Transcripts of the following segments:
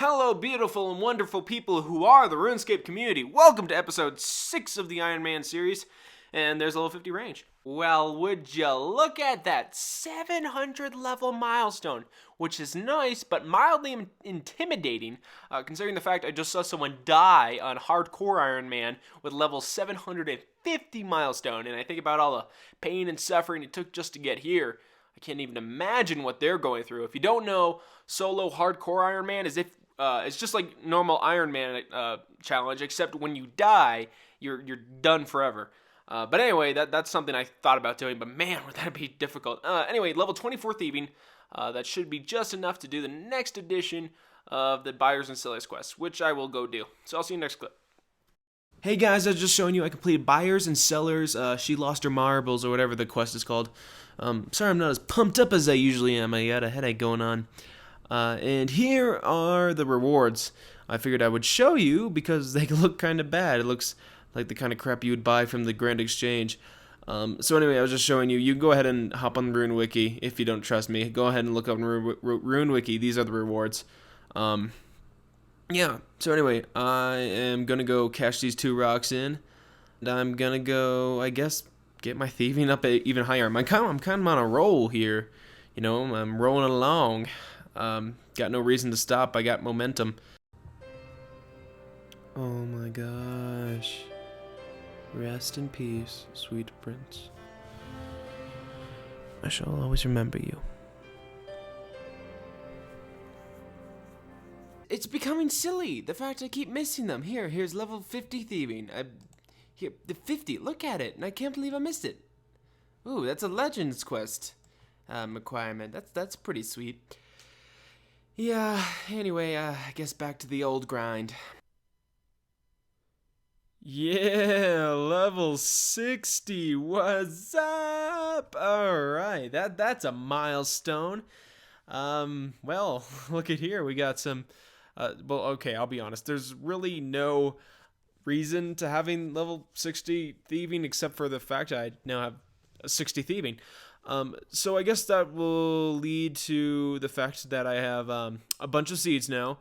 Hello, beautiful and wonderful people who are the Runescape community. Welcome to episode 6 of the Iron Man series, and there's a level 50 range. Well, would you look at that 700 level milestone, which is nice, but mildly intimidating, considering the fact I just saw someone die on Hardcore Iron Man with level 750 milestone, and I think about all the pain and suffering it took just to get here. I can't even imagine what they're going through. If you don't know, solo Hardcore Iron Man is it's just like normal Iron Man challenge, except when you die, you're done forever. But anyway, that's something I thought about doing, but man, would that be difficult. Anyway, level 24 Thieving, that should be just enough to do the next edition of the Buyers and Sellers quest, which I will go do. So I'll see you next clip. Hey guys, I was just showing you I completed Buyers and Sellers, She Lost Her Marbles, or whatever the quest is called. Sorry I'm not as pumped up as I usually am, I got a headache going on. And here are the rewards. I figured I would show you because they look kind of bad. It looks like the kind of crap you would buy from the Grand Exchange. So anyway, I was just showing you. You can go ahead and hop on the Rune Wiki if you don't trust me. Go ahead and look up Rune Wiki. These are the rewards. Yeah. So anyway, I am gonna go cash these 2 rocks in, and I'm gonna go, I guess, get my thieving up even higher. I'm kind of on a roll here. You know, I'm rolling along. Got no reason to stop. I got momentum. Oh my gosh. Rest in peace, sweet prince. I shall always remember you. It's becoming silly, the fact I keep missing them. Here's level 50 thieving. Here, the 50, look at it, and I can't believe I missed it. Ooh, that's a Legends quest requirement. That's pretty sweet. Yeah, anyway, I guess back to the old grind. Yeah, level 60, what's up? Alright, that's a milestone. Well, look at here, we got some, well, okay, I'll be honest, there's really no reason to having level 60 thieving except for the fact I now have 60 thieving. So I guess that will lead to the fact that I have a bunch of seeds now.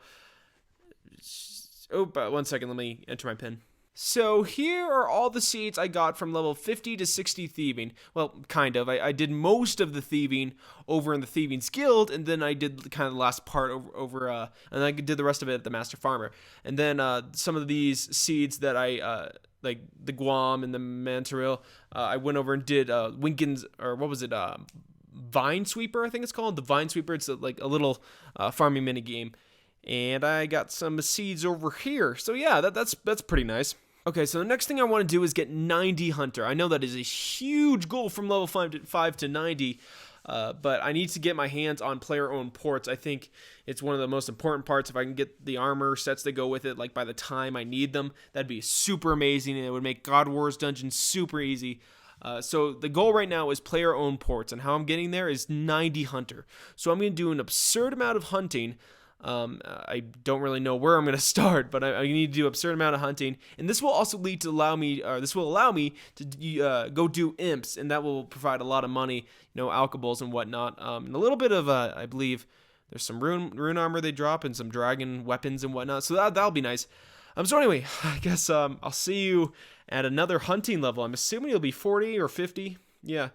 Oh, but 1 second, let me enter my pin. So here are all the seeds I got from level 50 to 60 thieving. Well, kind of. I did most of the thieving over in the Thieving's Guild, and then I did kind of the last part over and I did the rest of it at the Master Farmer. And then some of these seeds that I like the Guam and the Mantaril, I went over and did Winkins, or what was it, Vine Sweeper, I think it's called. The Vine Sweeper, it's like a little farming mini game. And I got some seeds over here. So yeah, that's pretty nice. Okay, so the next thing I want to do is get 90 Hunter. I know that is a huge goal from level 5 to 90, but I need to get my hands on player-owned ports. I think it's one of the most important parts. If I can get the armor sets that go with it, like by the time I need them, that'd be super amazing, and it would make God Wars dungeons super easy. So the goal right now is player-owned ports, and how I'm getting there is 90 Hunter. So I'm going to do an absurd amount of hunting. I don't really know where I'm going to start, but I need to do an absurd amount of hunting, and this will also allow me to go do imps, and that will provide a lot of money, you know, alkables and whatnot, and a little bit of, I believe there's some rune armor they drop, and some dragon weapons and whatnot, so that'll be nice. So anyway, I guess, I'll see you at another hunting level. I'm assuming it'll be 40 or 50, yeah.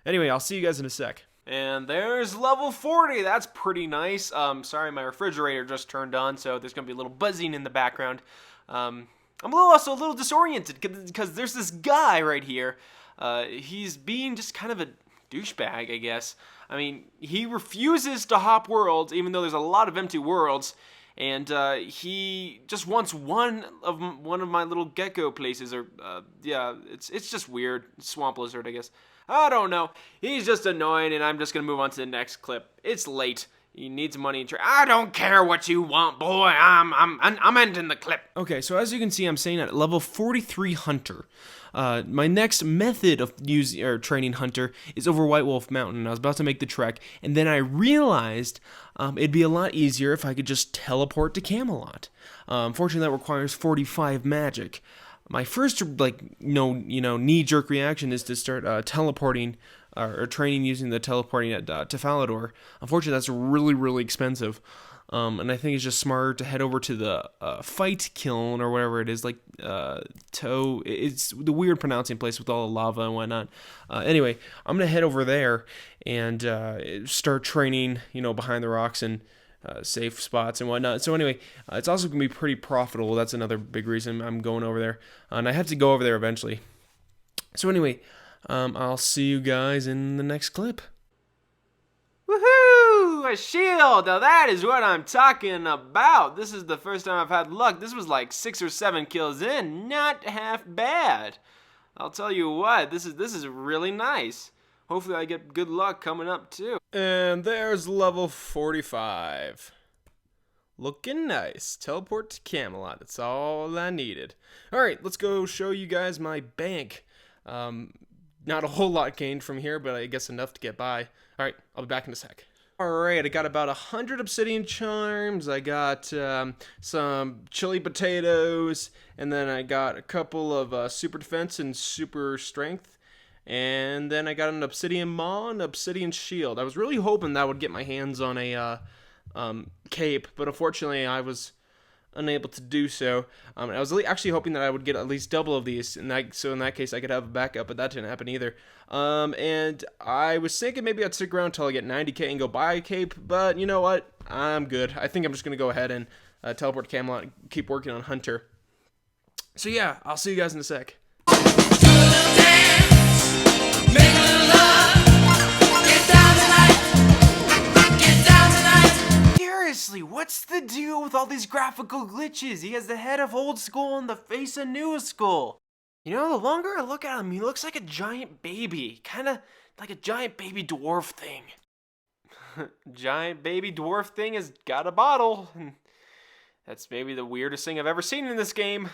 Anyway, I'll see you guys in a sec. And there's level 40. That's pretty nice. Sorry, my refrigerator just turned on, so there's going to be a little buzzing in the background. I'm also a little disoriented because there's this guy right here. He's being just kind of a douchebag, I guess. I mean, he refuses to hop worlds, even though there's a lot of empty worlds. And he just wants one of my little gecko places, or yeah, it's just weird. Swamp lizard, I guess. I don't know. He's just annoying, and I'm just gonna move on to the next clip. It's late. He needs money. I don't care what you want, boy. I'm ending the clip. Okay, so as you can see, I'm saying at level 43 Hunter. My next method of training Hunter is over White Wolf Mountain. I was about to make the trek, and then I realized it'd be a lot easier if I could just teleport to Camelot. Unfortunately, that requires 45 magic. My first, knee-jerk reaction is to start teleporting or training using the teleporting to Falador. Unfortunately, that's really, really expensive. And I think it's just smarter to head over to the fight kiln or whatever it is, like it's the weird pronouncing place with all the lava and whatnot. Anyway, I'm gonna head over there and start training, behind the rocks and safe spots and whatnot. So anyway, it's also gonna be pretty profitable. That's another big reason I'm going over there, and I have to go over there eventually. So anyway, I'll see you guys in the next clip. Woohoo! A shield! Now that is what I'm talking about. This is the first time I've had luck. This was like 6 or 7 kills in. Not half bad. I'll tell you what, this is really nice. Hopefully I get good luck coming up too. And there's level 45. Looking nice. Teleport to Camelot. That's all I needed. Alright, let's go show you guys my bank. Not a whole lot gained from here, but I guess enough to get by. Alright, I'll be back in a sec. Alright, I got about 100 obsidian charms, I got some chili potatoes, and then I got a couple of super defense and super strength, and then I got an obsidian maw and obsidian shield. I was really hoping that would get my hands on a cape, but unfortunately I was unable to do so. I was actually hoping that I would get at least double of these, so in that case I could have a backup, but that didn't happen either. And I was thinking maybe I'd stick around until I get 90k and go buy a cape, but you know what? I'm good. I think I'm just going to go ahead and teleport to Camelot and keep working on Hunter. So yeah, I'll see you guys in a sec. Seriously, what's the deal with all these graphical glitches? He has the head of old school and the face of new school. The longer I look at him, he looks like a giant baby. Kinda like a giant baby dwarf thing. Giant baby dwarf thing has got a bottle. That's maybe the weirdest thing I've ever seen in this game.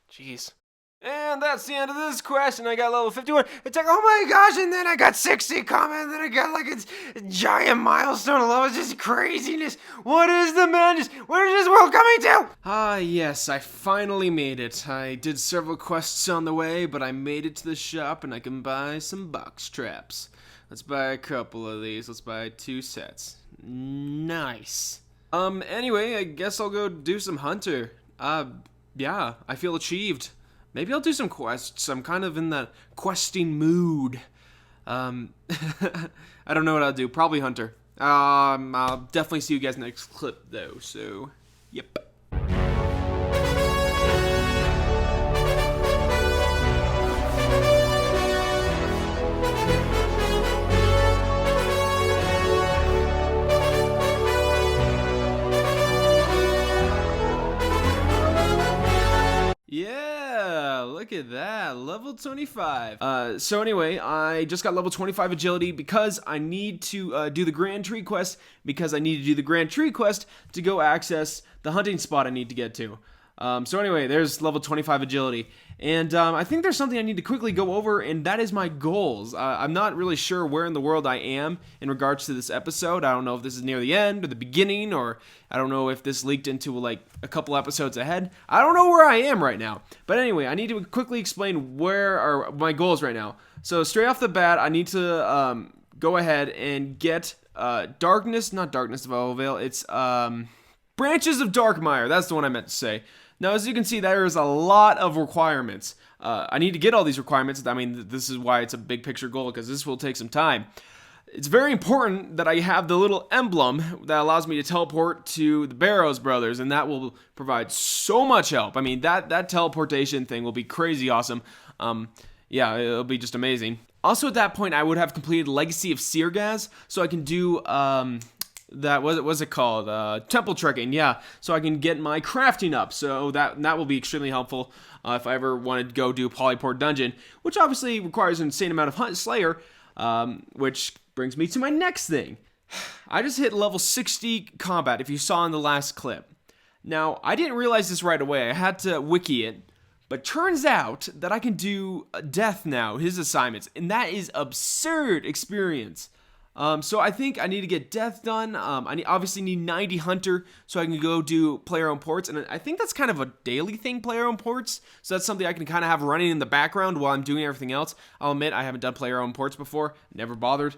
Jeez. And that's the end of this quest, and I got level 51. It's like, oh my gosh, and then I got 60 coming, and then I got like a giant milestone level. It's just craziness. What is the madness? Where is this world coming to? Ah, yes, I finally made it. I did several quests on the way, but I made it to the shop, and I can buy some box traps. Let's buy a couple of these. Let's buy 2 sets. Nice. Anyway, I guess I'll go do some Hunter. Yeah, I feel achieved. Maybe I'll do some quests. I'm kind of in that questing mood. I don't know what I'll do. Probably Hunter. I'll definitely see you guys next clip, though. So, yep. Yeah, look at that, level 25. So anyway, I just got level 25 agility because I need to do the Grand Tree quest, because I need to do the Grand Tree quest to go access the hunting spot I need to get to. So anyway, there's level 25 agility. And I think there's something I need to quickly go over, and that is my goals. I'm not really sure where in the world I am in regards to this episode. I don't know if this is near the end or the beginning, or I don't know if this leaked into like a couple episodes ahead. I don't know where I am right now. But anyway, I need to quickly explain where are my goals right now. So straight off the bat, I need to go ahead and get not Darkness of Elvale, it's Branches of Darkmire. That's the one I meant to say. Now, as you can see, there is a lot of requirements. I need to get all these requirements. I mean, this is why it's a big picture goal, because this will take some time. It's very important that I have the little emblem that allows me to teleport to the Barrows brothers, and that will provide so much help. I mean, that teleportation thing will be crazy awesome. Yeah, it'll be just amazing. Also, at that point, I would have completed Legacy of Seergaz, so I can do what's it called? Temple trekking, yeah. So I can get my crafting up. So that will be extremely helpful if I ever wanted to go do a Polyport dungeon, which obviously requires an insane amount of Hunt Slayer, which brings me to my next thing. I just hit level 60 combat, if you saw in the last clip. Now, I didn't realize this right away. I had to wiki it. But turns out that I can do Death now, his assignments, and that is absurd experience. So I think I need to get Death done. I obviously need 90 Hunter so I can go do player-owned ports. And I think that's kind of a daily thing, player-owned ports. So that's something I can kind of have running in the background while I'm doing everything else. I'll admit I haven't done player-owned ports before. Never bothered.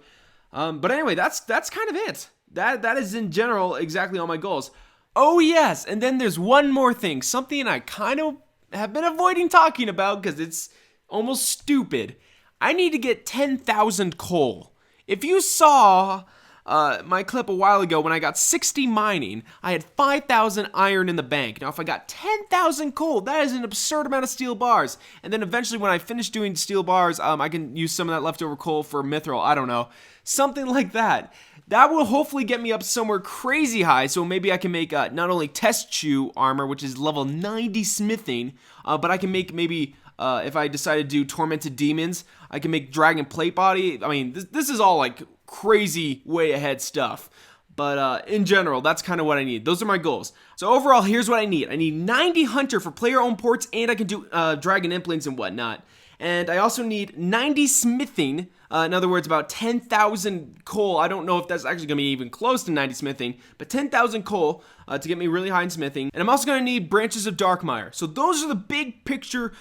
But anyway, that's kind of it. That is in general exactly all my goals. Oh yes, and then there's one more thing, something I kind of have been avoiding talking about because it's almost stupid. I need to get 10,000 coal. If you saw my clip a while ago when I got 60 mining, I had 5,000 iron in the bank. Now if I got 10,000 coal, that is an absurd amount of steel bars. And then eventually when I finish doing steel bars, I can use some of that leftover coal for mithril, I don't know. Something like that. That will hopefully get me up somewhere crazy high, so maybe I can make not only test chew armor, which is level 90 smithing, but I can make maybe, if I decide to do tormented demons, I can make dragon plate body. I mean, this is all like crazy way ahead stuff. But in general, that's kind of what I need. Those are my goals. So overall, here's what I need. I need 90 hunter for player-owned ports, and I can do dragon implants and whatnot. And I also need 90 smithing, in other words, about 10,000 coal. I don't know if that's actually going to be even close to 90 smithing, but 10,000 coal to get me really high in smithing. And I'm also going to need branches of Darkmire. So those are the big picture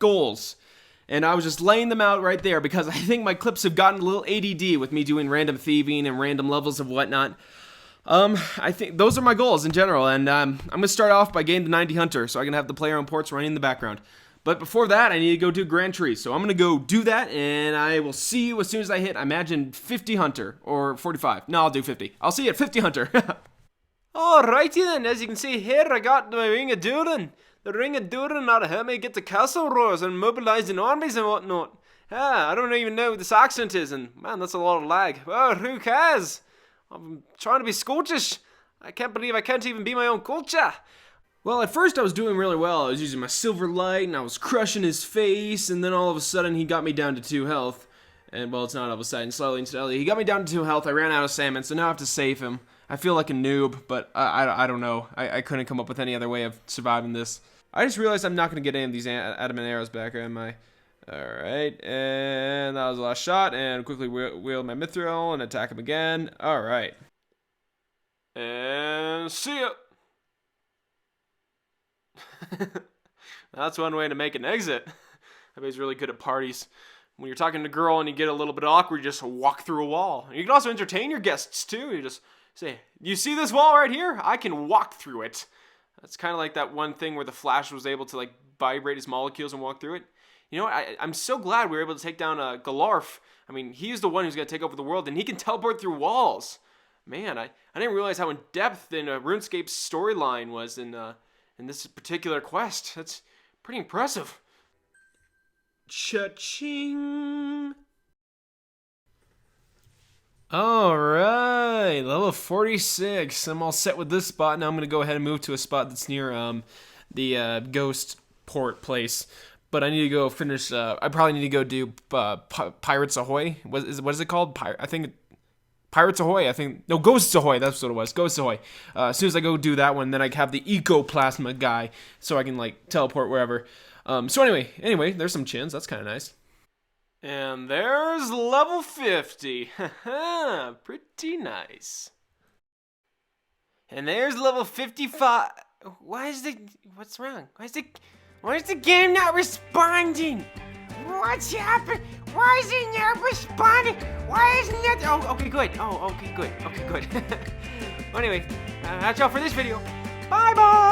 goals. And I was just laying them out right there because I think my clips have gotten a little ADD with me doing random thieving and random levels of whatnot. I think those are my goals in general, and I'm going to start off by getting the 90 hunter so I can have the player-owned ports running in the background. But before that, I need to go do Grand Tree. So I'm going to go do that, and I will see you as soon as I hit, I imagine, 50 Hunter, or 45. No, I'll do 50. I'll see you at 50 Hunter. Alrighty then, as you can see here, I got my Ring of Durin. The Ring of Durin ought to help me get the castle roars and mobilizing armies and whatnot. I don't even know what this accent is, and man, that's a lot of lag. Well, who cares? I'm trying to be Scottish. I can't believe I can't even be my own culture. Well, at first I was doing really well. I was using my silver light and I was crushing his face, and then all of a sudden he got me down to 2 health. And well, it's not all of a sudden, slowly and steadily. He got me down to 2 health. I ran out of salmon, so now I have to save him. I feel like a noob, but I don't know. I couldn't come up with any other way of surviving this. I just realized I'm not going to get any of these adamant arrows back, am I? Alright, and that was the last shot, and quickly wield my mithril and attack him again. Alright. And see ya! That's one way to make an exit. I bet he's really good at parties. When you're talking to a girl and you get a little bit awkward, you just walk through a wall. You can also entertain your guests too. You just say, "You see this wall right here? I can walk through it." That's kind of like that one thing where the Flash was able to like vibrate his molecules and walk through it. You know what? I'm so glad we were able to take down Galarf. I mean, he's the one who's going to take over the world, and he can teleport through walls. Man, I didn't realize how in depth in RuneScape's storyline was in this particular quest. That's pretty impressive. Cha-ching! Alright, level 46. I'm all set with this spot. Now I'm going to go ahead and move to a spot that's near the ghost port place. But I need to go finish, I probably need to go do Pirates Ahoy. What is it called? I think Pirates Ahoy, no, Ghosts Ahoy, that's what it was, Ghosts Ahoy. As soon as I go do that one, then I have the Ecoplasma guy, so I can, like, teleport wherever. So anyway, there's some chins, that's kind of nice. And there's level 50, haha, pretty nice. And there's level 55, what's wrong? Why is the game not responding? What's happened? Why is it not responding? Why isn't it? Oh, okay, good. Okay, good. Well, anyway, that's all for this video. Bye-bye.